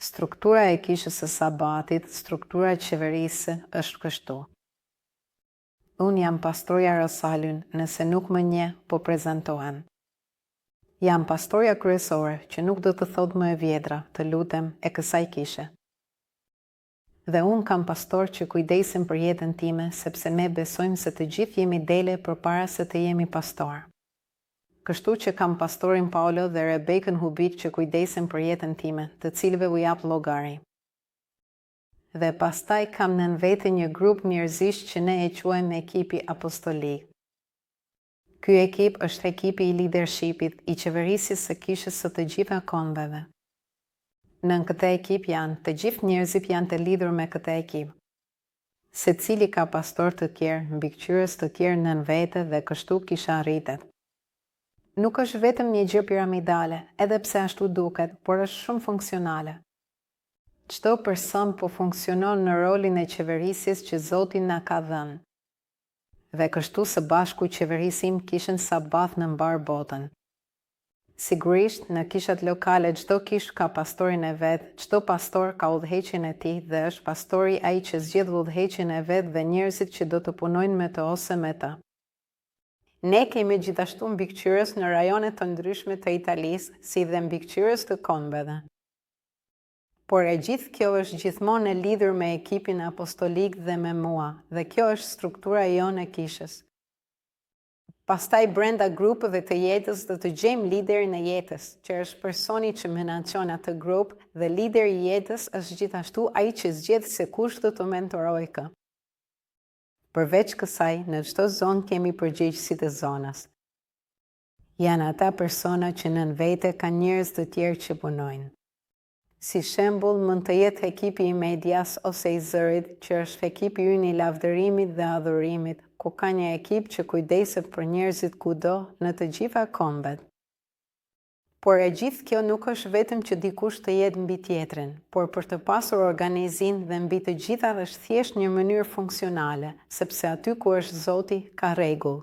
Struktura e kishës së Sabatit, struktura e qeverisë është kështu. Unë jam pastorja Rosalyn, nëse nuk më nje, po prezentohen. Jam pastorja kryesore, që nuk do të thot më e vjedra, të lutem, e kësaj kishe. Dhe unë kam pastor që kujdesim për jetën time, sepse ne besojmë se të gjithë jemi dele përpara se të jemi pastor. Kështu që kam pastorin Paulo dhe Rebekën Hubit që kujdesin për jetën time, të cilëve u jap llogari. Dhe pastaj kam nën vete një grup njerëzish që ne e quajmë ekipi apostolik. Ky ekip është ekipi i leadershipit, i qeverisjes së kishës së të gjitha kombeve. Nën këtë ekip të gjithë njerëzit janë të lidhur me këtë ekip. Secili ka pastor të tjerë, mbikëqyrës të tjerë nën vete dhe kështu kisha rritet. Nuk është vetëm një gjë piramidale, edhe pse ashtu duket, por është shumë funksionale. Çdo person po funksionon në rolin e qeverisjes që Zoti na ka dhënë. Dhe kështu së bashku qeverisim kishën Sabat në mbar botën. Sigurisht, në kishat lokale çdo kishë ka pastorin e vet, çdo pastor ka udhëheqjen e tij dhe është pastori ai që zgjedh udhëheqjen e vet dhe njerëzit që do të punojnë me të ose me të. Ne kemi gjithashtu mbikëqyrës në rajone të ndryshme të Italisë, si dhe mbikëqyrës të kombeve. Por e gjithë kjo është gjithmonë e lidhur me ekipin apostolik dhe me mua, dhe kjo është struktura jonë e kishës. Pastaj brenda grupeve të jetës do të gjejmë liderin e jetës, që është personi që menaxhon atë grup, dhe lideri i jetës është gjithashtu ai që zgjedh se kush do të mentorojë kë. Përveç kësaj, në çdo zonë kemi përgjegjësit e zonës. Janë ata persona që nën vete kanë njerëz të tjerë që punojnë. Si shembull, mund të jetë ekipi i medias ose i zërit, që është ekipi ynë i lavdërimit dhe adhurimit, ku ka një ekip që kujdeset për njerëzit kudo në të gjitha kombet. Por e gjithë kjo nuk është vetëm që dikush të jetë mbi tjetrin, por për të pasur organizim dhe mbi të gjitha është thjesht një mënyrë funksionale, sepse aty ku është Zoti ka rregull.